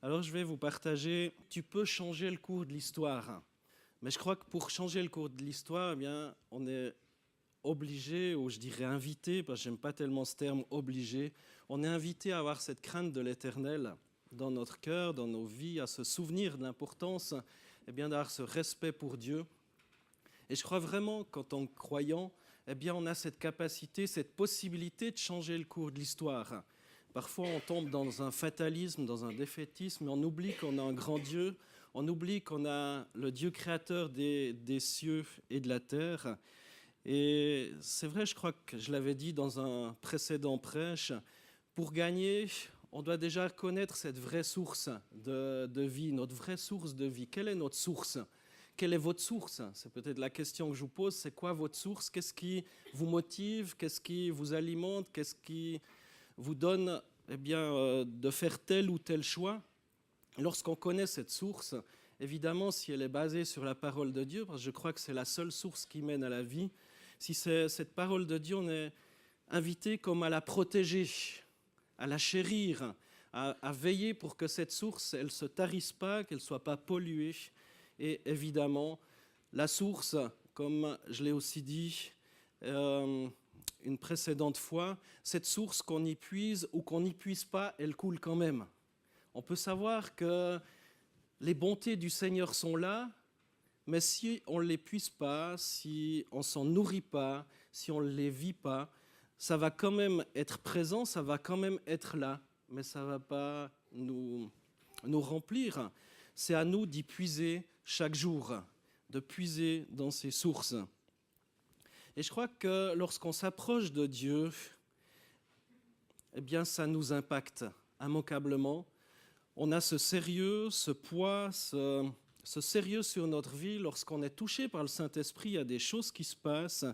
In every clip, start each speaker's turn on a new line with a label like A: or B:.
A: Alors je vais vous partager, tu peux changer le cours de l'histoire. Mais je crois que pour changer le cours de l'histoire, eh bien, on est obligé, ou je dirais invité, parce que j'aime pas tellement ce terme obligé, on est invité à avoir cette crainte de l'éternel dans notre cœur, dans nos vies, à se souvenir de l'importance eh bien, d'avoir ce respect pour Dieu. Et je crois vraiment qu'en tant que croyant, eh bien, on a cette capacité, cette possibilité de changer le cours de l'histoire. Parfois, on tombe dans un fatalisme, dans un défaitisme, et on oublie qu'on a un grand Dieu, on oublie qu'on a le Dieu créateur des cieux et de la terre. Et c'est vrai, je crois que je l'avais dit dans un précédent prêche, pour gagner, on doit déjà connaître cette vraie source de vie, notre vraie source de vie. Quelle est notre source ? Quelle est votre source ? C'est peut-être la question que je vous pose. C'est quoi votre source ? Qu'est-ce qui vous motive ? Qu'est-ce qui vous alimente ? Qu'est-ce qui vous donne de faire tel ou tel choix ? Lorsqu'on connaît cette source, évidemment, si elle est basée sur la parole de Dieu, parce que je crois que c'est la seule source qui mène à la vie, si c'est cette parole de Dieu, on est invité comme à la protéger, à la chérir, à veiller pour que cette source, elle ne se tarisse pas, qu'elle ne soit pas polluée. Et évidemment, la source, comme je l'ai aussi dit une précédente fois, cette source qu'on y puise ou qu'on n'y puise pas, elle coule quand même. On peut savoir que les bontés du Seigneur sont là, mais si on ne les puise pas, si on ne s'en nourrit pas, si on ne les vit pas, ça va quand même être présent, ça va quand même être là, mais ça ne va pas nous remplir. C'est à nous d'y puiser chaque jour, de puiser dans ces sources. Et je crois que lorsqu'on s'approche de Dieu, eh bien, ça nous impacte immanquablement. On a ce sérieux, ce poids, ce sérieux sur notre vie. Lorsqu'on est touché par le Saint-Esprit, il y a des choses qui se passent.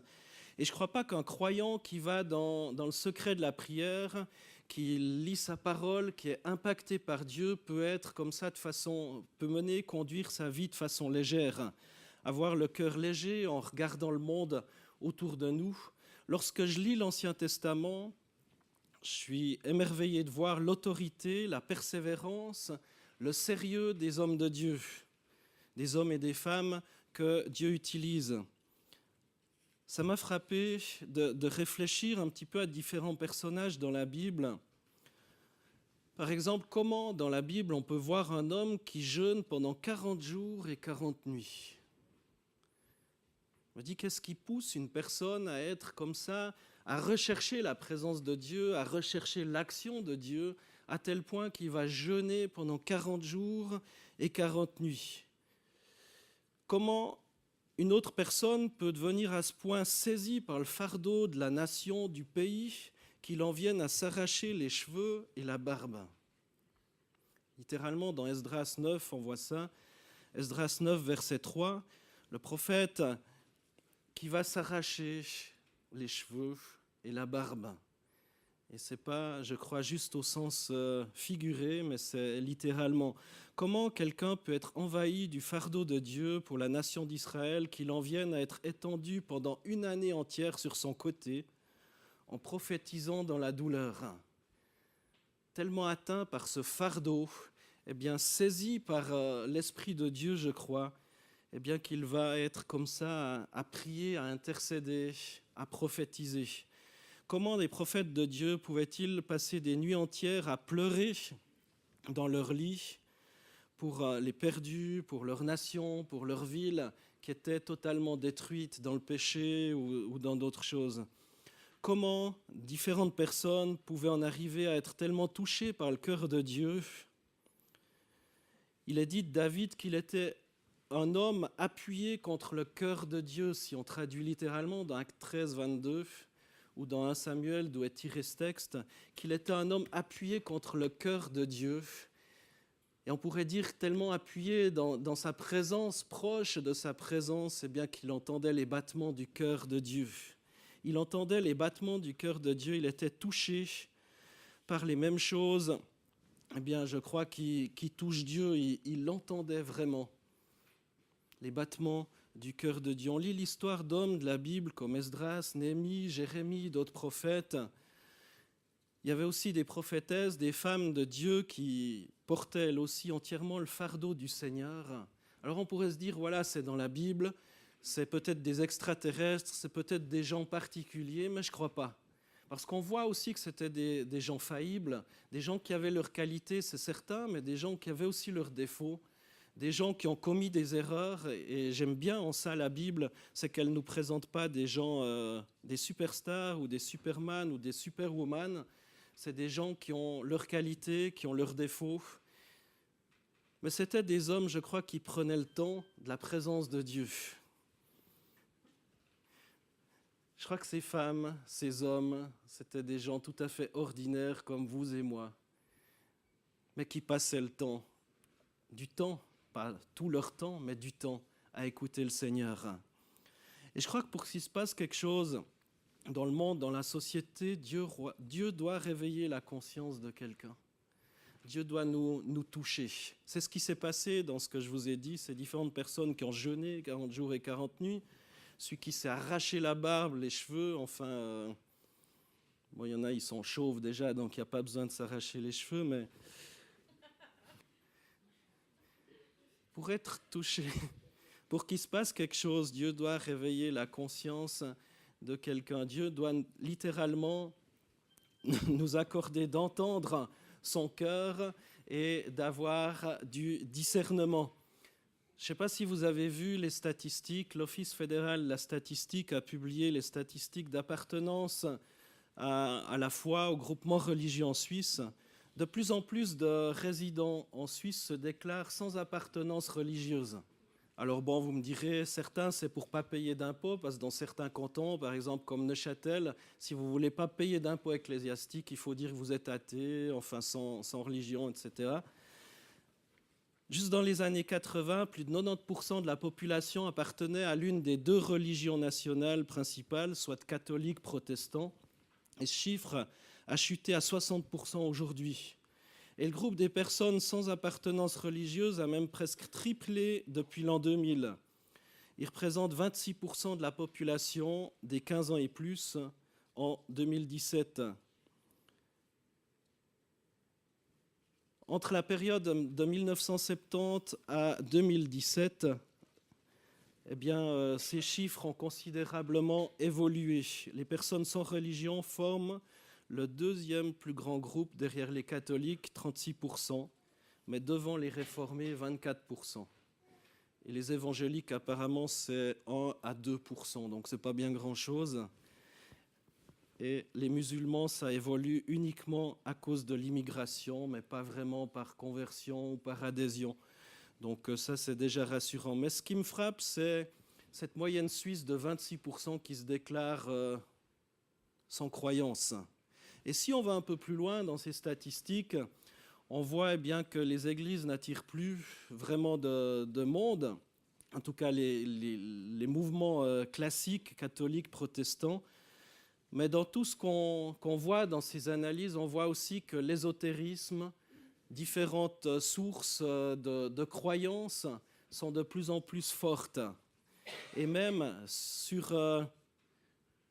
A: Et je ne crois pas qu'un croyant qui va dans le secret de la prière, qui lit sa parole, qui est impacté par Dieu, peut être comme ça peut conduire sa vie de façon légère, avoir le cœur léger en regardant le monde autour de nous. Lorsque je lis l'Ancien Testament, je suis émerveillé de voir l'autorité, la persévérance, le sérieux des hommes de Dieu, des hommes et des femmes que Dieu utilise. Ça m'a frappé de réfléchir un petit peu à différents personnages dans la Bible. Par exemple, comment dans la Bible on peut voir un homme qui jeûne pendant 40 jours et 40 nuits ? Je me dis, qu'est-ce qui pousse une personne à être comme ça, à rechercher la présence de Dieu, à rechercher l'action de Dieu, à tel point qu'il va jeûner pendant 40 jours et 40 nuits ? Comment une autre personne peut devenir à ce point saisie par le fardeau de la nation, du pays, qu'il en vienne à s'arracher les cheveux et la barbe ? Littéralement, dans Esdras 9, on voit ça. Esdras 9, verset 3, le prophète qui va s'arracher les cheveux et la barbe. Et ce n'est pas, je crois, juste au sens figuré, mais c'est littéralement. Comment quelqu'un peut être envahi du fardeau de Dieu pour la nation d'Israël, qu'il en vienne à être étendu pendant une année entière sur son côté, en prophétisant dans la douleur. Tellement atteint par ce fardeau, eh bien, saisi par l'Esprit de Dieu, je crois, eh bien, qu'il va être comme ça à prier, à intercéder, à prophétiser. Comment les prophètes de Dieu pouvaient-ils passer des nuits entières à pleurer dans leur lit pour les perdus, pour leur nation, pour leur ville qui était totalement détruite dans le péché ou dans d'autres choses ? Comment différentes personnes pouvaient en arriver à être tellement touchées par le cœur de Dieu ? Il est dit de David qu'il était un homme appuyé contre le cœur de Dieu, si on traduit littéralement dans Actes 13, 22, ou dans 1 Samuel, d'où est tiré ce texte, qu'il était un homme appuyé contre le cœur de Dieu. Et on pourrait dire tellement appuyé dans sa présence, proche de sa présence, eh bien qu'il entendait les battements du cœur de Dieu. Il entendait les battements du cœur de Dieu, il était touché par les mêmes choses. Eh bien, je crois qu'il touche Dieu, il l'entendait vraiment. Les battements du cœur de Dieu. On lit l'histoire d'hommes de la Bible comme Esdras, Néhémie, Jérémie, d'autres prophètes. Il y avait aussi des prophétesses, des femmes de Dieu qui portait elle aussi entièrement le fardeau du Seigneur. Alors on pourrait se dire, voilà, c'est dans la Bible, c'est peut-être des extraterrestres, c'est peut-être des gens particuliers, mais je ne crois pas. Parce qu'on voit aussi que c'était des gens faillibles, des gens qui avaient leurs qualités, c'est certain, mais des gens qui avaient aussi leurs défauts, des gens qui ont commis des erreurs. Et j'aime bien en ça la Bible, c'est qu'elle ne nous présente pas des gens, des superstars ou des superman ou des superwoman. C'est des gens qui ont leurs qualités, qui ont leurs défauts. Mais c'était des hommes, je crois, qui prenaient le temps de la présence de Dieu. Je crois que ces femmes, ces hommes, c'était des gens tout à fait ordinaires comme vous et moi, mais qui passaient le temps, du temps, pas tout leur temps, mais du temps à écouter le Seigneur. Et je crois que pour qu'il se passe quelque chose dans le monde, dans la société, Dieu doit réveiller la conscience de quelqu'un. Dieu doit nous toucher. C'est ce qui s'est passé dans ce que je vous ai dit, ces différentes personnes qui ont jeûné 40 jours et 40 nuits, celui qui s'est arraché la barbe, les cheveux, enfin, bon, il y en a, ils sont chauves déjà, donc il n'y a pas besoin de s'arracher les cheveux, mais pour être touché, pour qu'il se passe quelque chose, Dieu doit réveiller la conscience de quelqu'un. Dieu doit littéralement nous accorder d'entendre son cœur et d'avoir du discernement. Je ne sais pas si vous avez vu les statistiques. L'Office fédéral de la statistique a publié les statistiques d'appartenance à la foi, au groupement religieux en Suisse. De plus en plus de résidents en Suisse se déclarent sans appartenance religieuse. Alors bon, vous me direz, certains, c'est pour ne pas payer d'impôts, parce que dans certains cantons, par exemple comme Neuchâtel, si vous ne voulez pas payer d'impôts ecclésiastiques, il faut dire que vous êtes athée, enfin sans religion, etc. Juste dans les années 80, plus de 90% de la population appartenait à l'une des deux religions nationales principales, soit catholique, protestant. Et ce chiffre a chuté à 60% aujourd'hui. Et le groupe des personnes sans appartenance religieuse a même presque triplé depuis l'an 2000. Il représente 26% de la population des 15 ans et plus en 2017. Entre la période de 1970 à 2017, eh bien, ces chiffres ont considérablement évolué. Les personnes sans religion forment le deuxième plus grand groupe derrière les catholiques, 36%, mais devant les réformés, 24%. Et les évangéliques, apparemment, c'est 1 à 2%, donc ce n'est pas bien grand-chose. Et les musulmans, ça évolue uniquement à cause de l'immigration, mais pas vraiment par conversion ou par adhésion. Donc ça, c'est déjà rassurant. Mais ce qui me frappe, c'est cette moyenne suisse de 26% qui se déclare sans croyance. Et si on va un peu plus loin dans ces statistiques, on voit eh bien que les églises n'attirent plus vraiment de monde. En tout cas, les mouvements classiques, catholiques, protestants. Mais dans tout ce qu'on voit dans ces analyses, on voit aussi que l'ésotérisme, différentes sources de croyances sont de plus en plus fortes. Et même sur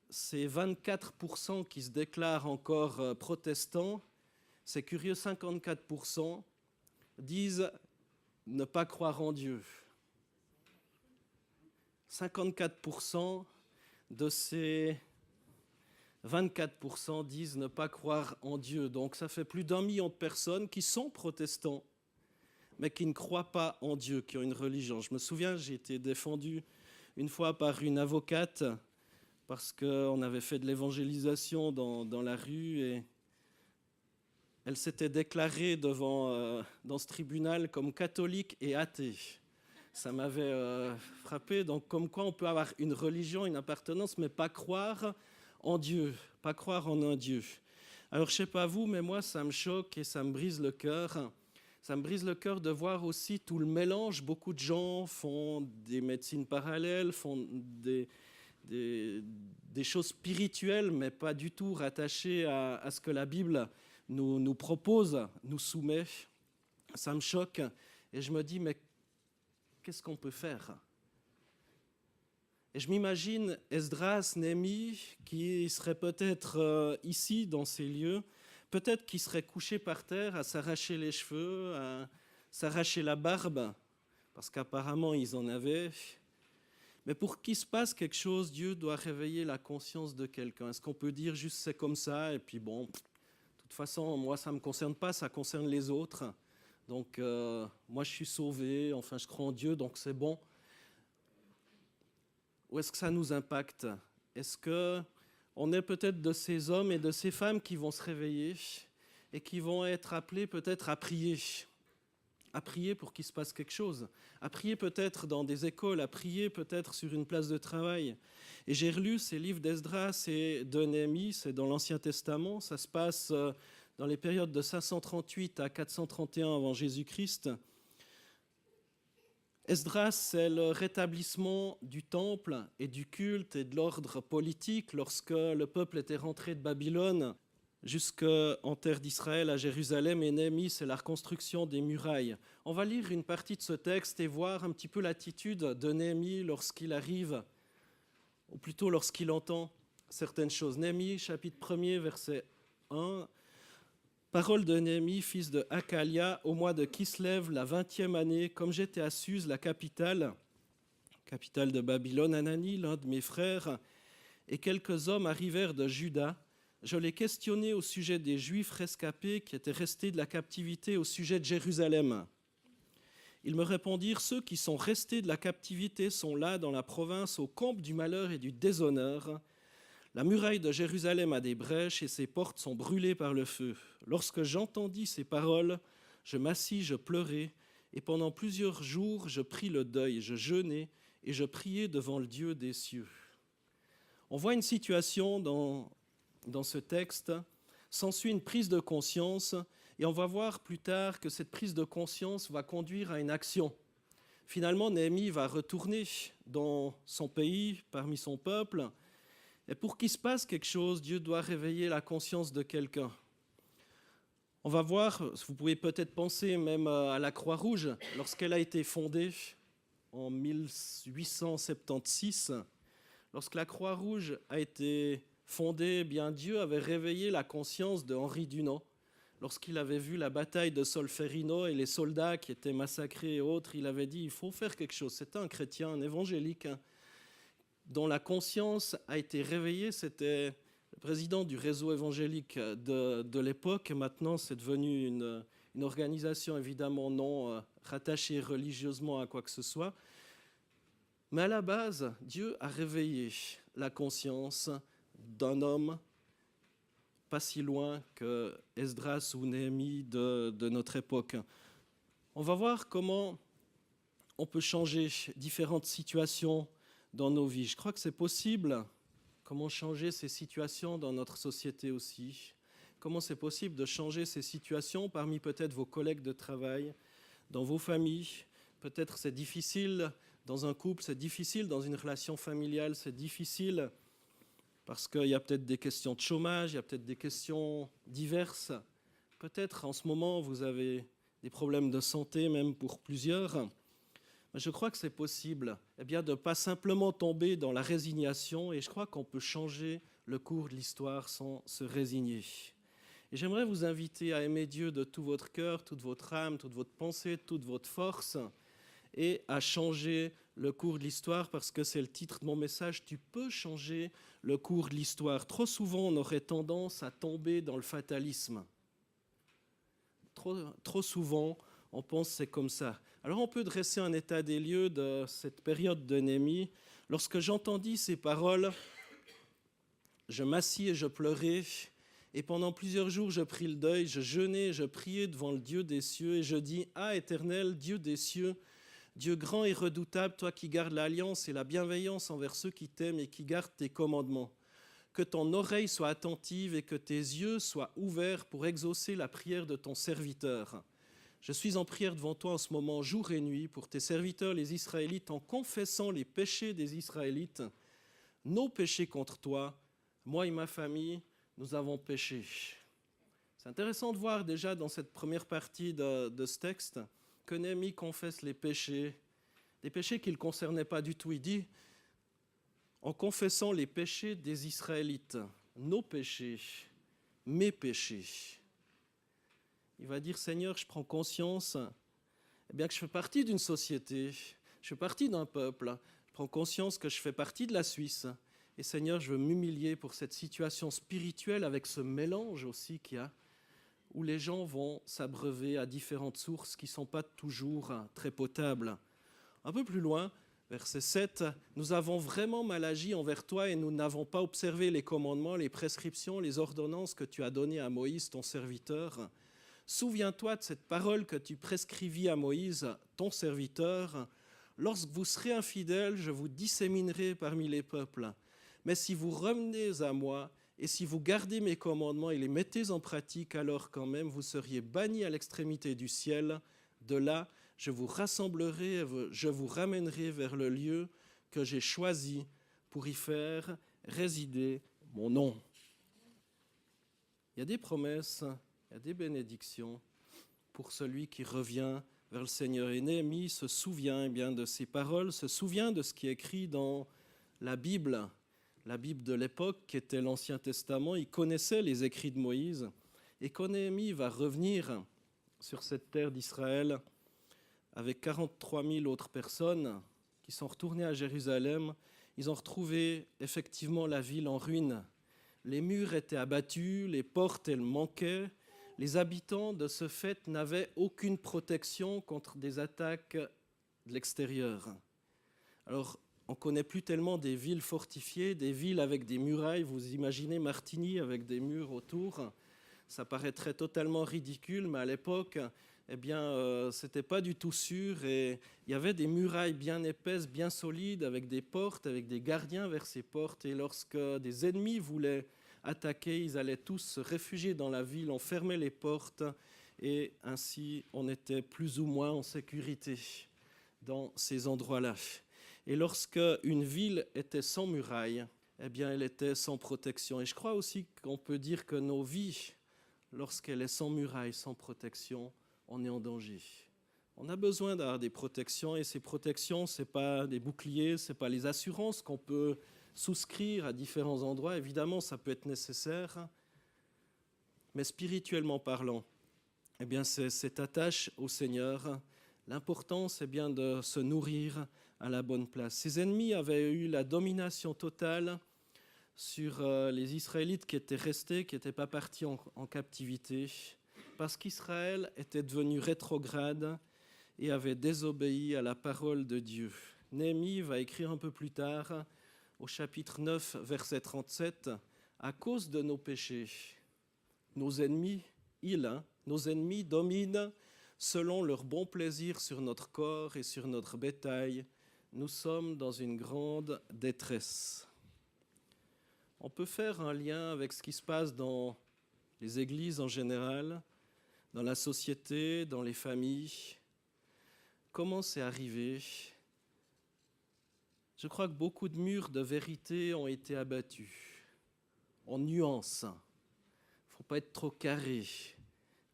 A: ces 24% qui se déclarent encore protestants, c'est curieux, 54% disent ne pas croire en Dieu. 54% de ces 24% disent ne pas croire en Dieu. Donc ça fait plus d'1 million de personnes qui sont protestants, mais qui ne croient pas en Dieu, qui ont une religion. Je me souviens, j'ai été défendu une fois par une avocate parce qu'on avait fait de l'évangélisation dans la rue et elle s'était déclarée dans ce tribunal comme catholique et athée. Ça m'avait frappé. Donc comme quoi on peut avoir une religion, une appartenance, mais pas croire en Dieu, pas croire en un Dieu. Alors je ne sais pas vous, mais moi ça me choque et ça me brise le cœur. Ça me brise le cœur de voir aussi tout le mélange. Beaucoup de gens font des médecines parallèles, font des choses spirituelles, mais pas du tout rattachées à ce que la Bible nous propose, nous soumet. Ça me choque et je me dis, mais qu'est-ce qu'on peut faire ? Et je m'imagine Esdras, Néhémie, qui serait peut-être ici, dans ces lieux, Peut-être qu'il serait couché par terre à s'arracher les cheveux, à s'arracher la barbe, parce qu'apparemment ils en avaient. Mais pour qu'il se passe quelque chose, Dieu doit réveiller la conscience de quelqu'un. Est-ce qu'on peut dire juste c'est comme ça et puis bon, de toute façon, moi ça ne me concerne pas, ça concerne les autres. Donc moi je suis sauvé, enfin je crois en Dieu, donc c'est bon. Ou est-ce que ça nous impacte? Est-ce qu'on est peut-être de ces hommes et de ces femmes qui vont se réveiller et qui vont être appelés peut-être à prier pour qu'il se passe quelque chose, à prier peut-être dans des écoles, à prier peut-être sur une place de travail. Et j'ai relu ces livres d'Esdras et de Néhémie, c'est dans l'Ancien Testament, ça se passe dans les périodes de 538 à 431 avant Jésus-Christ. Esdras, c'est le rétablissement du temple et du culte et de l'ordre politique lorsque le peuple était rentré de Babylone jusqu'en terre d'Israël à Jérusalem, et Néhémie, c'est la reconstruction des murailles. On va lire une partie de ce texte et voir un petit peu l'attitude de Néhémie lorsqu'il arrive, ou plutôt lorsqu'il entend certaines choses. Néhémie, chapitre 1er, verset 1. Parole de Néhémie, fils de Hakalia, au mois de Kislev, la 20e année, comme j'étais à Suse, la capitale de Babylone, Hanani, l'un de mes frères, et quelques hommes arrivèrent de Juda. Je les questionnais au sujet des Juifs rescapés qui étaient restés de la captivité au sujet de Jérusalem. Ils me répondirent, ceux qui sont restés de la captivité sont là dans la province au camp du malheur et du déshonneur. La muraille de Jérusalem a des brèches et ses portes sont brûlées par le feu. Lorsque j'entendis ces paroles, je m'assis, je pleurai, et pendant plusieurs jours, je pris le deuil, je jeûnai et je priai devant le Dieu des cieux. On voit une situation dans ce texte, s'ensuit une prise de conscience, et on va voir plus tard que cette prise de conscience va conduire à une action. Finalement, Néhémie va retourner dans son pays, parmi son peuple, et pour qu'il se passe quelque chose, Dieu doit réveiller la conscience de quelqu'un. On va voir, vous pouvez peut-être penser même à la Croix-Rouge, lorsqu'elle a été fondée en 1876. Lorsque la Croix-Rouge a été fondée, eh bien Dieu avait réveillé la conscience de Henri Dunant. Lorsqu'il avait vu la bataille de Solferino et les soldats qui étaient massacrés et autres, il avait dit il faut faire quelque chose. C'était un chrétien, un évangélique, dont la conscience a été réveillée. C'était le président du réseau évangélique de l'époque. Maintenant, c'est devenu une organisation évidemment non rattachée religieusement à quoi que ce soit. Mais à la base, Dieu a réveillé la conscience d'un homme pas si loin que Esdras ou Néhémie de notre époque. On va voir comment on peut changer différentes situations dans nos vies. Je crois que c'est possible. Comment changer ces situations dans notre société aussi? Comment c'est possible de changer ces situations parmi peut-être vos collègues de travail, dans vos familles? Peut-être c'est difficile dans un couple, c'est difficile dans une relation familiale, c'est difficile parce qu'il y a peut-être des questions de chômage, il y a peut-être des questions diverses. Peut-être en ce moment vous avez des problèmes de santé, même pour plusieurs. Je crois que c'est possible de ne pas simplement tomber dans la résignation, et je crois qu'on peut changer le cours de l'histoire sans se résigner. Et j'aimerais vous inviter à aimer Dieu de tout votre cœur, toute votre âme, toute votre pensée, toute votre force, et à changer le cours de l'histoire, parce que c'est le titre de mon message, tu peux changer le cours de l'histoire. Trop souvent, on aurait tendance à tomber dans le fatalisme. Trop souvent, on pense que c'est comme ça. Alors on peut dresser un état des lieux de cette période de Néhémie. Lorsque j'entendis ces paroles, je m'assis et je pleurais, et pendant plusieurs jours je pris le deuil, je jeûnais, je priais devant le Dieu des cieux, et je dis, ah Éternel, Dieu des cieux, Dieu grand et redoutable, toi qui gardes l'alliance et la bienveillance envers ceux qui t'aiment et qui gardent tes commandements, que ton oreille soit attentive et que tes yeux soient ouverts pour exaucer la prière de ton serviteur. Je suis en prière devant toi en ce moment, jour et nuit, pour tes serviteurs les Israélites, en confessant les péchés des Israélites, nos péchés contre toi. Moi et ma famille, nous avons péché. C'est intéressant de voir déjà dans cette première partie de ce texte que Néhémie confesse les péchés qui ne le concernaient pas du tout. Il dit, en confessant les péchés des Israélites, nos péchés, mes péchés. Il va dire, Seigneur, je prends conscience que je fais partie d'une société, je fais partie d'un peuple, je prends conscience que je fais partie de la Suisse. Et Seigneur, je veux m'humilier pour cette situation spirituelle avec ce mélange aussi qu'il y a, où les gens vont s'abreuver à différentes sources qui ne sont pas toujours très potables. Un peu plus loin, verset 7, « Nous avons vraiment mal agi envers toi et nous n'avons pas observé les commandements, les prescriptions, les ordonnances que tu as données à Moïse, ton serviteur. Souviens-toi de cette parole que tu prescrivis à Moïse, ton serviteur. Lorsque vous serez infidèles, je vous disséminerai parmi les peuples. Mais si vous revenez à moi et si vous gardez mes commandements et les mettez en pratique, alors quand même vous seriez bannis à l'extrémité du ciel. De là, je vous rassemblerai, je vous ramènerai vers le lieu que j'ai choisi pour y faire résider mon nom. » Il y a des promesses, il y a des bénédictions pour celui qui revient vers le Seigneur. Et Néhémie se souvient de ces paroles, se souvient de ce qui est écrit dans la Bible de l'époque qui était l'Ancien Testament. Il connaissait les écrits de Moïse. Et quand Néhémie va revenir sur cette terre d'Israël avec 43 000 autres personnes qui sont retournées à Jérusalem, ils ont retrouvé effectivement la ville en ruine. Les murs étaient abattus, les portes elles manquaient. Les habitants de ce fait n'avaient aucune protection contre des attaques de l'extérieur. Alors, on ne connaît plus tellement des villes fortifiées, des villes avec des murailles. Vous imaginez Martigny avec des murs autour. Ça paraîtrait totalement ridicule, mais à l'époque, c'était pas du tout sûr. Et il y avait des murailles bien épaisses, bien solides, avec des portes, avec des gardiens vers ces portes. Et lorsque des ennemis voulaient attaquer, ils allaient tous se réfugier dans la ville, on fermait les portes, et ainsi on était plus ou moins en sécurité dans ces endroits-là. Et lorsque une ville était sans muraille, elle était sans protection. Et je crois aussi qu'on peut dire que nos vies, lorsqu'elle est sans muraille, sans protection, on est en danger. On a besoin d'avoir des protections, et ces protections, ce n'est pas des boucliers, ce n'est pas les assurances qu'on peut souscrire à différents endroits. Évidemment, ça peut être nécessaire, mais spirituellement parlant, c'est cette attache au Seigneur. L'important, c'est bien de se nourrir à la bonne place. Ses ennemis avaient eu la domination totale sur les Israélites qui étaient restés, qui n'étaient pas partis en captivité, parce qu'Israël était devenu rétrograde et avait désobéi à la parole de Dieu. Néhémie va écrire un peu plus tard, au chapitre 9, verset 37, « À cause de nos péchés, nos ennemis, nos ennemis dominent selon leur bon plaisir sur notre corps et sur notre bétail. Nous sommes dans une grande détresse. » On peut faire un lien avec ce qui se passe dans les églises en général, dans la société, dans les familles. Comment c'est arrivé ? Je crois que beaucoup de murs de vérité ont été abattus, en nuances. Il ne faut pas être trop carré.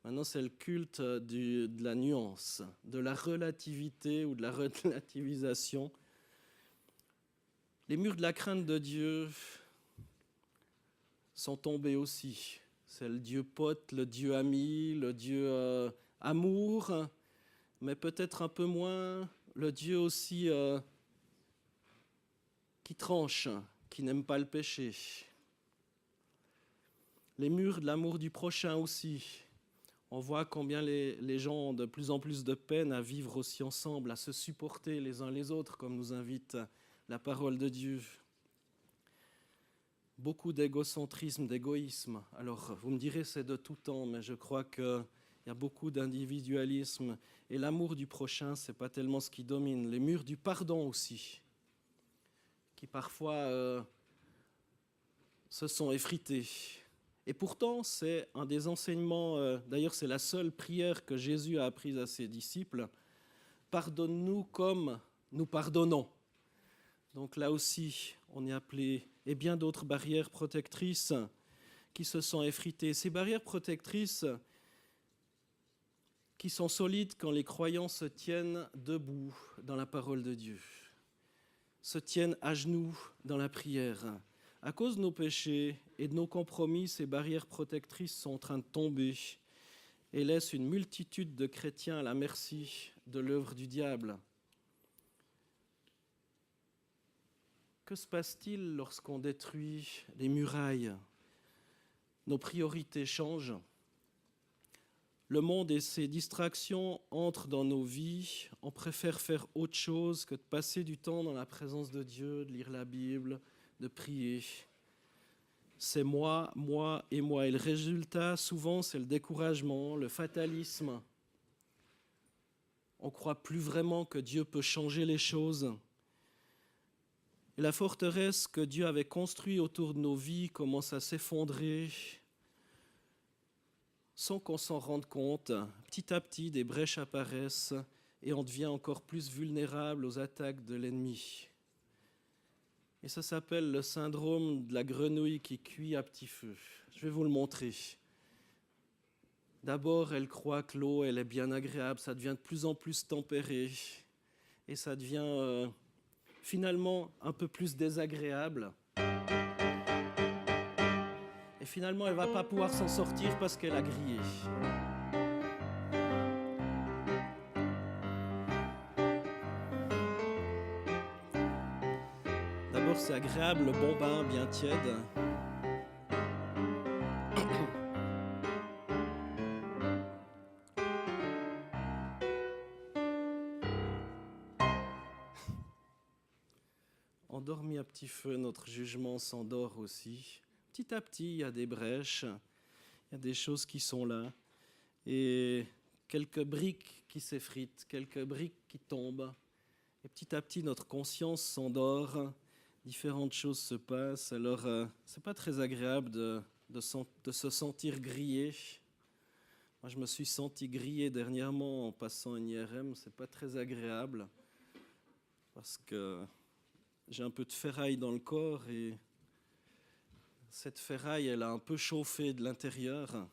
A: Maintenant, c'est le culte de la nuance, de la relativité ou de la relativisation. Les murs de la crainte de Dieu sont tombés aussi. C'est le Dieu pote, le Dieu ami, le Dieu amour, mais peut-être un peu moins le Dieu aussi qui tranche, qui n'aime pas le péché. Les murs de l'amour du prochain aussi. On voit combien les gens ont de plus en plus de peine à vivre aussi ensemble, à se supporter les uns les autres, comme nous invite la parole de Dieu. Beaucoup d'égocentrisme, d'égoïsme. Alors, vous me direz, c'est de tout temps, mais je crois qu'il y a beaucoup d'individualisme. Et l'amour du prochain, ce n'est pas tellement ce qui domine. Les murs du pardon aussi, qui parfois se sont effrités. Et pourtant, c'est un des enseignements, d'ailleurs c'est la seule prière que Jésus a apprise à ses disciples. « Pardonne-nous comme nous pardonnons ». Donc là aussi, on est appelé, et bien d'autres barrières protectrices qui se sont effritées. Ces barrières protectrices qui sont solides quand les croyants se tiennent debout dans la parole de Dieu, se tiennent à genoux dans la prière, À cause de nos péchés et de nos compromis, ces barrières protectrices sont en train de tomber et laissent une multitude de chrétiens à la merci de l'œuvre du diable. Que se passe-t-il lorsqu'on détruit les murailles ? Nos priorités changent. Le monde et ses distractions entrent dans nos vies. On préfère faire autre chose que de passer du temps dans la présence de Dieu, de lire la Bible, de prier. C'est moi, moi et moi. Et le résultat, souvent, c'est le découragement, le fatalisme. On ne croit plus vraiment que Dieu peut changer les choses. Et la forteresse que Dieu avait construite autour de nos vies commence à s'effondrer sans qu'on s'en rende compte. Petit à petit, des brèches apparaissent et on devient encore plus vulnérable aux attaques de l'ennemi. Et ça s'appelle le syndrome de la grenouille qui cuit à petit feu. Je vais vous le montrer. D'abord, elle croit que l'eau, elle est bien agréable, ça devient de plus en plus tempéré et ça devient finalement un peu plus désagréable. Et finalement, elle ne va pas pouvoir s'en sortir parce qu'elle a grillé. D'abord, c'est agréable, le bon bain bien tiède. Endormi à petit feu, notre jugement s'endort aussi. Petit à petit, il y a des brèches, il y a des choses qui sont là. Et quelques briques qui s'effritent, quelques briques qui tombent. Et petit à petit, notre conscience s'endort. Différentes choses se passent. Alors, c'est pas très agréable de se sentir grillé. Moi, je me suis senti grillé dernièrement en passant une IRM. C'est pas très agréable parce que j'ai un peu de ferraille dans le corps et cette ferraille, elle a un peu chauffé de l'intérieur.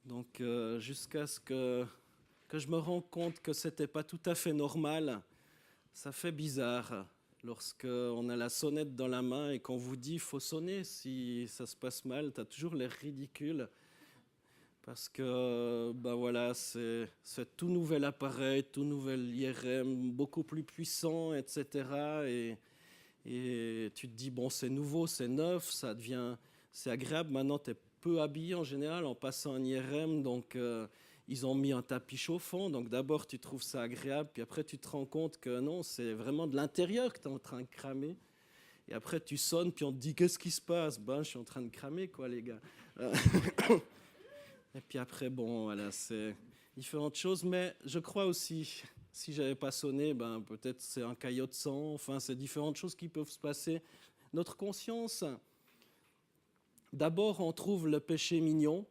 A: Donc, jusqu'à ce que je me rende compte que c'était pas tout à fait normal, ça fait bizarre. Lorsqu'on a la sonnette dans la main et qu'on vous dit qu'il faut sonner si ça se passe mal, tu as toujours l'air ridicule. Parce que voilà, c'est tout nouvel appareil, tout nouvel IRM, beaucoup plus puissant, etc. Et tu te dis, bon, c'est nouveau, c'est neuf, c'est agréable. Maintenant, tu es peu habillé en général en passant un IRM, donc ils ont mis un tapis chauffant. Donc d'abord, tu trouves ça agréable, puis après, tu te rends compte que non, c'est vraiment de l'intérieur que tu es en train de cramer. Et après, tu sonnes, puis on te dit, qu'est-ce qui se passe ? Je suis en train de cramer, quoi, les gars. Et puis après, bon, voilà, c'est différentes choses. Mais je crois aussi, si je n'avais pas sonné, peut-être c'est un caillot de sang. Enfin, c'est différentes choses qui peuvent se passer. Notre conscience, d'abord, on trouve le péché mignon.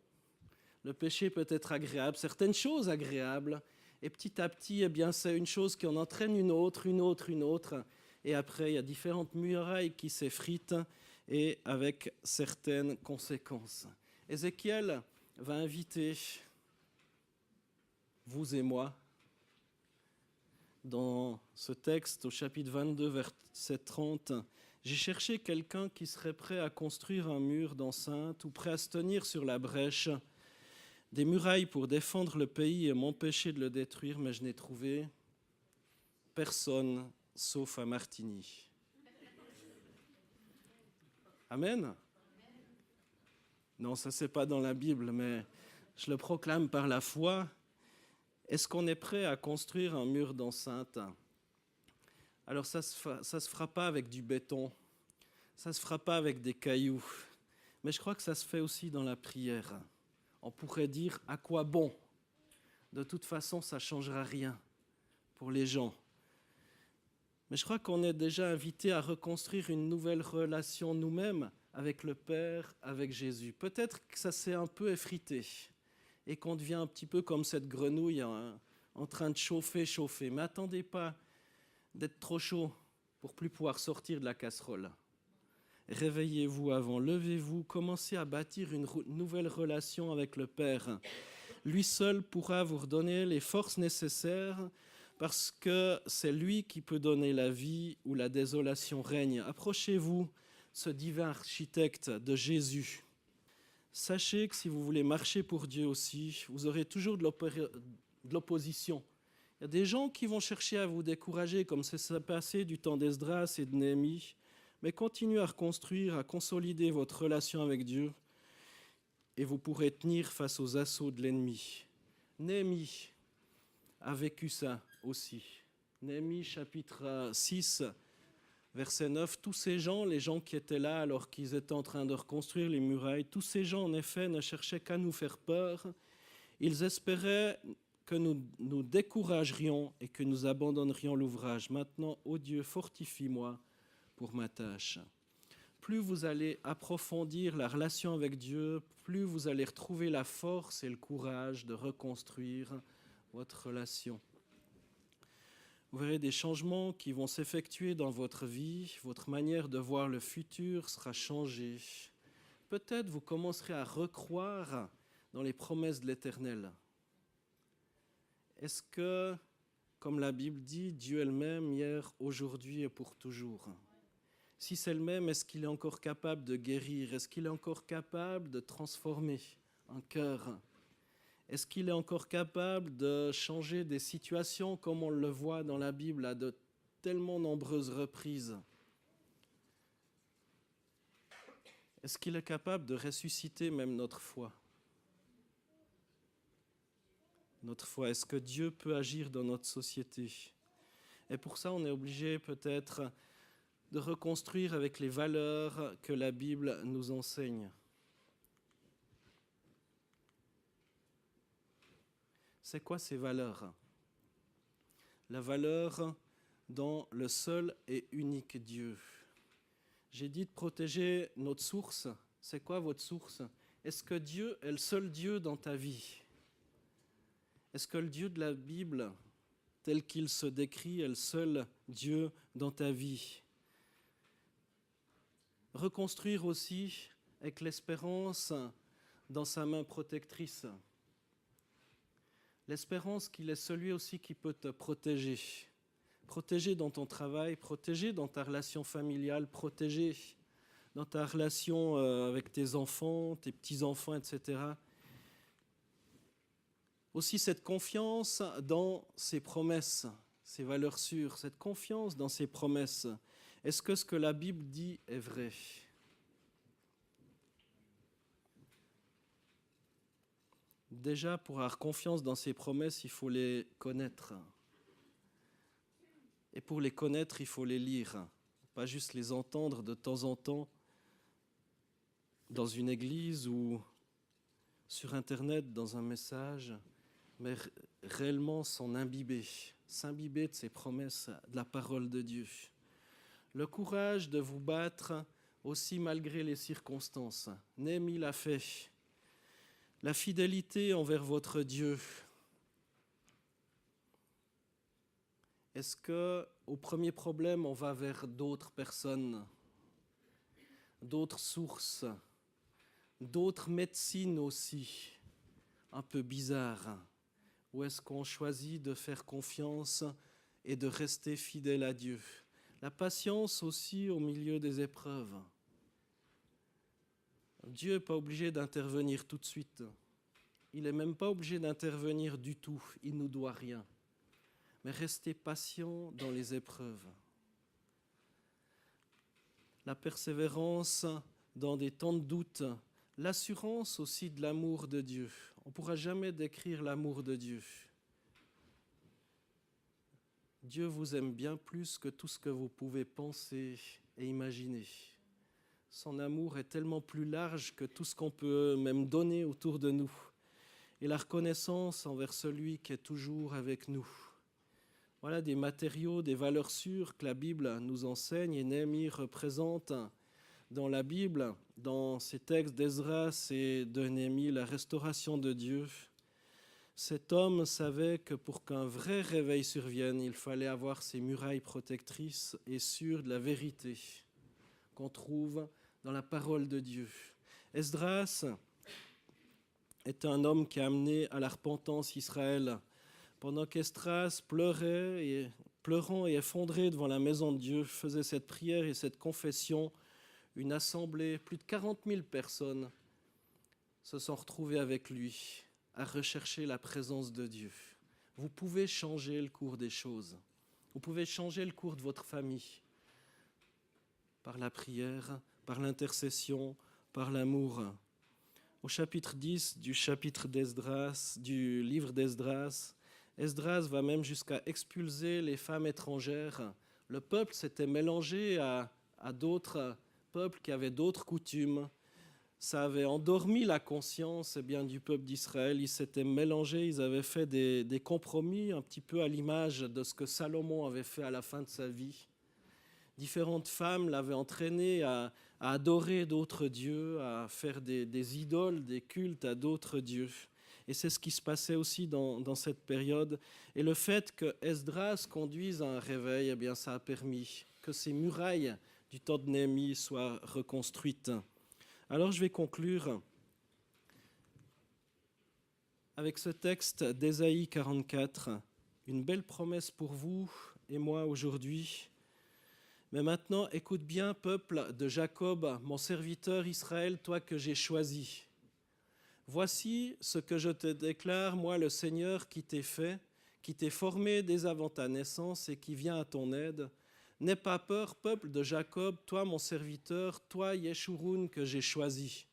A: Le péché peut être agréable, certaines choses agréables. Et petit à petit, eh bien, c'est une chose qui en entraîne une autre. Et après, il y a différentes murailles qui s'effritent et avec certaines conséquences. Ézéchiel va inviter vous et moi dans ce texte au chapitre 22, verset 30. J'ai cherché quelqu'un qui serait prêt à construire un mur d'enceinte ou prêt à se tenir sur la brèche des murailles pour défendre le pays et m'empêcher de le détruire, mais je n'ai trouvé personne sauf à Martigny. Amen. Non, ça c'est pas dans la Bible, mais je le proclame par la foi. Est-ce qu'on est prêt à construire un mur d'enceinte ? Alors ça se fera pas avec du béton, ça se fera pas avec des cailloux, mais je crois que ça se fait aussi dans la prière. On pourrait dire à quoi bon ? De toute façon, ça ne changera rien pour les gens. Mais je crois qu'on est déjà invité à reconstruire une nouvelle relation nous-mêmes avec le Père, avec Jésus. Peut-être que ça s'est un peu effrité et qu'on devient un petit peu comme cette grenouille en train de chauffer. Mais attendez pas d'être trop chaud pour plus pouvoir sortir de la casserole. Réveillez-vous avant, levez-vous, commencez à bâtir une nouvelle relation avec le Père. Lui seul pourra vous redonner les forces nécessaires parce que c'est lui qui peut donner la vie où la désolation règne. Approchez-vous ce divin architecte de Jésus. Sachez que si vous voulez marcher pour Dieu aussi, vous aurez toujours de l'opposition. Il y a des gens qui vont chercher à vous décourager, comme c'est s'est passé du temps d'Esdras et de Néhémie, mais continuez à reconstruire, à consolider votre relation avec Dieu, et vous pourrez tenir face aux assauts de l'ennemi. Néhémie a vécu ça aussi. Néhémie chapitre 6, verset 9, tous ces gens, les gens qui étaient là alors qu'ils étaient en train de reconstruire les murailles, tous ces gens en effet ne cherchaient qu'à nous faire peur. Ils espéraient que nous nous découragerions et que nous abandonnerions l'ouvrage. Maintenant, ô Dieu, fortifie-moi pour ma tâche. Plus vous allez approfondir la relation avec Dieu, plus vous allez retrouver la force et le courage de reconstruire votre relation. Vous verrez des changements qui vont s'effectuer dans votre vie, votre manière de voir le futur sera changée. Peut-être vous commencerez à recroire dans les promesses de l'Éternel. Est-ce que, comme la Bible dit, Dieu est le même hier, aujourd'hui et pour toujours ? Si c'est le même, est-ce qu'il est encore capable de guérir ? Est-ce qu'il est encore capable de transformer un cœur ? Est-ce qu'il est encore capable de changer des situations comme on le voit dans la Bible à de tellement nombreuses reprises ? Est-ce qu'il est capable de ressusciter même notre foi ? Notre foi, est-ce que Dieu peut agir dans notre société ? Et pour ça, on est obligé peut-être de reconstruire avec les valeurs que la Bible nous enseigne. C'est quoi ces valeurs ? La valeur dans le seul et unique Dieu. J'ai dit de protéger notre source. C'est quoi votre source ? Est-ce que Dieu est le seul Dieu dans ta vie ? Est-ce que le Dieu de la Bible, tel qu'il se décrit, est le seul Dieu dans ta vie ? Reconstruire aussi avec l'espérance dans sa main protectrice. L'espérance qu'il est celui aussi qui peut te protéger. Protéger dans ton travail, protéger dans ta relation familiale, protéger dans ta relation avec tes enfants, tes petits-enfants, etc. Aussi cette confiance dans ses promesses, ses valeurs sûres, cette confiance dans ses promesses. Est-ce que ce que la Bible dit est vrai ? Déjà, pour avoir confiance dans ses promesses, il faut les connaître. Et pour les connaître, il faut les lire. Pas juste les entendre de temps en temps dans une église ou sur Internet, dans un message, mais réellement s'en imbiber, s'imbiber de ses promesses, de la parole de Dieu. Le courage de vous battre aussi malgré les circonstances. Néhémie l'a fait. La fidélité envers votre Dieu. Est-ce qu'au premier problème, on va vers d'autres personnes, d'autres sources, d'autres médecines aussi, un peu bizarres ? Ou est-ce qu'on choisit de faire confiance et de rester fidèle à Dieu ? La patience aussi au milieu des épreuves. Dieu n'est pas obligé d'intervenir tout de suite. Il n'est même pas obligé d'intervenir du tout. Il ne nous doit rien. Mais restez patient dans les épreuves. La persévérance dans des temps de doute. L'assurance aussi de l'amour de Dieu. On ne pourra jamais décrire l'amour de Dieu. Dieu vous aime bien plus que tout ce que vous pouvez penser et imaginer. Son amour est tellement plus large que tout ce qu'on peut même donner autour de nous. Et la reconnaissance envers celui qui est toujours avec nous. Voilà des matériaux, des valeurs sûres que la Bible nous enseigne. Et Néhémie représente dans la Bible, dans ces textes d'Esdras et de Néhémie, la restauration de Dieu. Cet homme savait que pour qu'un vrai réveil survienne, il fallait avoir ces murailles protectrices et sûres de la vérité qu'on trouve dans la parole de Dieu. Esdras est un homme qui a amené à la repentance Israël. Pendant qu'Esdras pleurant et effondré devant la maison de Dieu, faisait cette prière et cette confession, une assemblée, plus de 40 000 personnes se sont retrouvées avec lui à rechercher la présence de Dieu. Vous pouvez changer le cours des choses. Vous pouvez changer le cours de votre famille par la prière, par l'intercession, par l'amour. Au chapitre 10 du livre d'Esdras, Esdras va même jusqu'à expulser les femmes étrangères. Le peuple s'était mélangé à d'autres peuples qui avaient d'autres coutumes. Ça avait endormi la conscience du peuple d'Israël. Ils s'étaient mélangés, ils avaient fait des compromis un petit peu à l'image de ce que Salomon avait fait à la fin de sa vie. Différentes femmes l'avaient entraîné à adorer d'autres dieux, à faire des idoles, des cultes à d'autres dieux. Et c'est ce qui se passait aussi dans cette période. Et le fait que Esdras conduise à un réveil, ça a permis que ces murailles du temps de Néhémie soient reconstruites. Alors je vais conclure avec ce texte d'Ésaïe 44, une belle promesse pour vous et moi aujourd'hui. Mais maintenant, écoute bien, peuple de Jacob, mon serviteur Israël, toi que j'ai choisi. Voici ce que je te déclare, moi le Seigneur qui t'ai fait, qui t'ai formé dès avant ta naissance et qui vient à ton aide. N'aie pas peur, peuple de Jacob, toi mon serviteur, toi Yeshurun que j'ai choisi.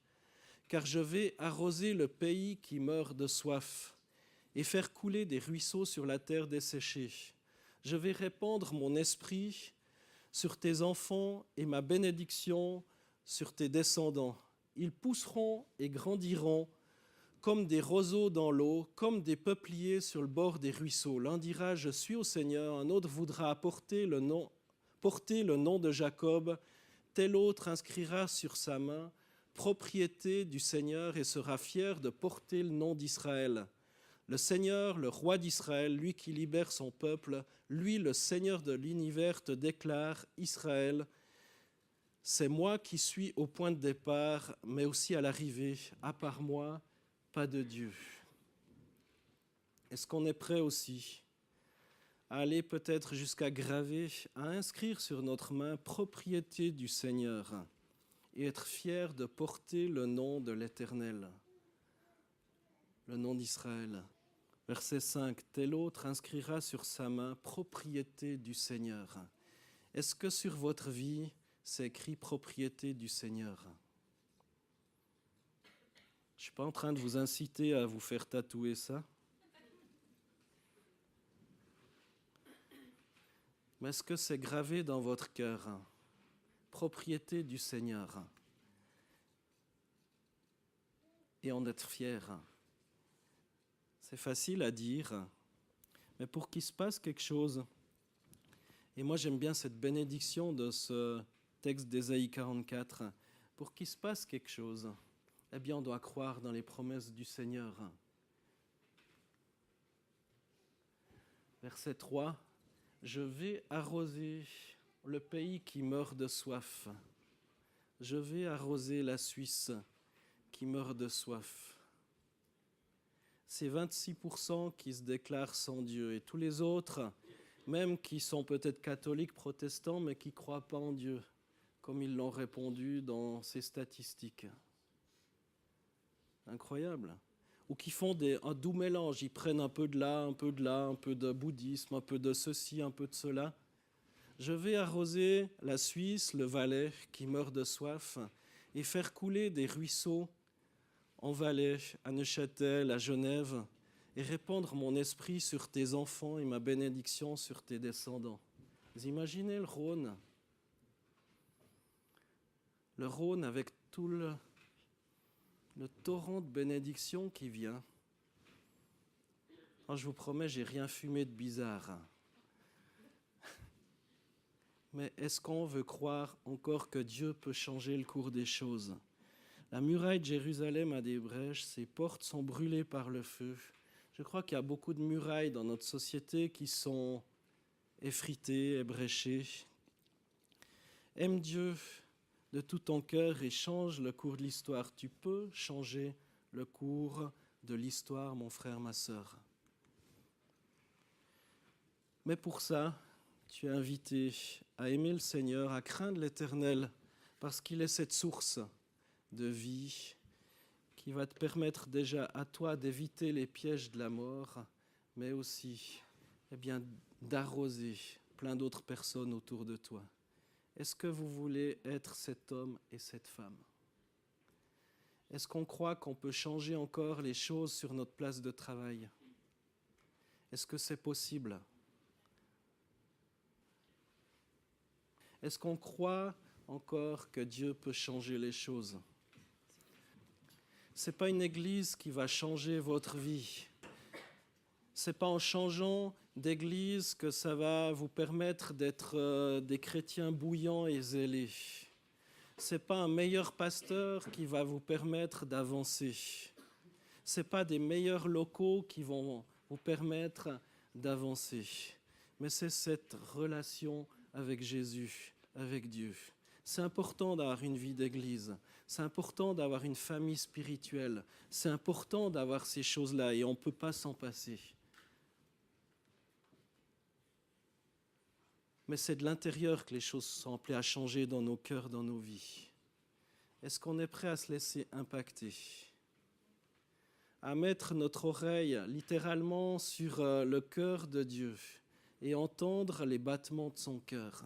A: Car je vais arroser le pays qui meurt de soif et faire couler des ruisseaux sur la terre desséchée. Je vais répandre mon esprit sur tes enfants et ma bénédiction sur tes descendants. Ils pousseront et grandiront comme des roseaux dans l'eau, comme des peupliers sur le bord des ruisseaux. L'un dira « Je suis au Seigneur », un autre voudra porter le nom de Jacob, tel autre inscrira sur sa main « Propriété du Seigneur » et sera fier de porter le nom d'Israël. Le Seigneur, le roi d'Israël, lui qui libère son peuple, lui le Seigneur de l'univers te déclare « Israël, c'est moi qui suis au point de départ, mais aussi à l'arrivée, à part moi, pas de Dieu. » Est-ce qu'on est prêt aussi à aller peut-être jusqu'à graver, à inscrire sur notre main « Propriété du Seigneur » et être fier de porter le nom de l'Éternel, le nom d'Israël. Verset 5, « Tel autre inscrira sur sa main « Propriété du Seigneur ». Est-ce que sur votre vie, c'est écrit « Propriété du Seigneur » ? Je ne suis pas en train de vous inciter à vous faire tatouer ça. Mais est-ce que c'est gravé dans votre cœur ? Propriété du Seigneur. Et en être fier. C'est facile à dire, mais pour qu'il se passe quelque chose, et moi j'aime bien cette bénédiction de ce texte d'Ésaïe 44, pour qu'il se passe quelque chose, on doit croire dans les promesses du Seigneur. Verset 3, « Je vais arroser le pays qui meurt de soif. Je vais arroser la Suisse qui meurt de soif. » C'est 26% qui se déclarent sans Dieu. Et tous les autres, même qui sont peut-être catholiques, protestants, mais qui ne croient pas en Dieu, comme ils l'ont répondu dans ces statistiques. Incroyable. Ou qui font un doux mélange. Ils prennent un peu de là, un peu de là, un peu de bouddhisme, un peu de ceci, un peu de cela. Je vais arroser la Suisse, le Valais, qui meurt de soif, et faire couler des ruisseaux en Valais, à Neuchâtel, à Genève, et répandre mon esprit sur tes enfants et ma bénédiction sur tes descendants. Vous imaginez le Rhône avec tout le torrent de bénédiction qui vient. Alors, je vous promets, j'ai rien fumé de bizarre. Mais est-ce qu'on veut croire encore que Dieu peut changer le cours des choses ? La muraille de Jérusalem a des brèches, ses portes sont brûlées par le feu. Je crois qu'il y a beaucoup de murailles dans notre société qui sont effritées, ébréchées. Aime Dieu de tout ton cœur et change le cours de l'histoire. Tu peux changer le cours de l'histoire, mon frère, ma sœur. Mais pour ça, tu es invité à aimer le Seigneur, à craindre l'Éternel, parce qu'il est cette source de vie qui va te permettre déjà à toi d'éviter les pièges de la mort, mais aussi d'arroser plein d'autres personnes autour de toi. Est-ce que vous voulez être cet homme et cette femme? Est-ce qu'on croit qu'on peut changer encore les choses sur notre place de travail? Est-ce que c'est possible? Est-ce qu'on croit encore que Dieu peut changer les choses? Ce n'est pas une église qui va changer votre vie. Ce n'est pas en changeant d'église que ça va vous permettre d'être des chrétiens bouillants et zélés. Ce n'est pas un meilleur pasteur qui va vous permettre d'avancer. Ce n'est pas des meilleurs locaux qui vont vous permettre d'avancer. Mais c'est cette relation avec Jésus, avec Dieu. C'est important d'avoir une vie d'église. C'est important d'avoir une famille spirituelle. C'est important d'avoir ces choses-là et on ne peut pas s'en passer. Mais c'est de l'intérieur que les choses sont appelées à changer dans nos cœurs, dans nos vies. Est-ce qu'on est prêt à se laisser impacter? À mettre notre oreille littéralement sur le cœur de Dieu et entendre les battements de son cœur?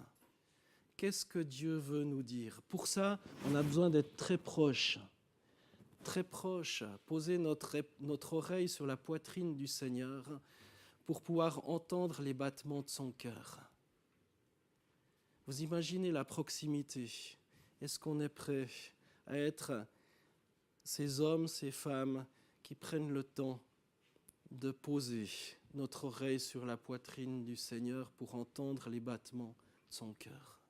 A: Qu'est-ce que Dieu veut nous dire? Pour ça, on a besoin d'être très proche, poser notre oreille sur la poitrine du Seigneur pour pouvoir entendre les battements de son cœur. Vous imaginez la proximité? Est-ce qu'on est prêt à être ces hommes, ces femmes qui prennent le temps de poser notre oreille sur la poitrine du Seigneur pour entendre les battements de son cœur?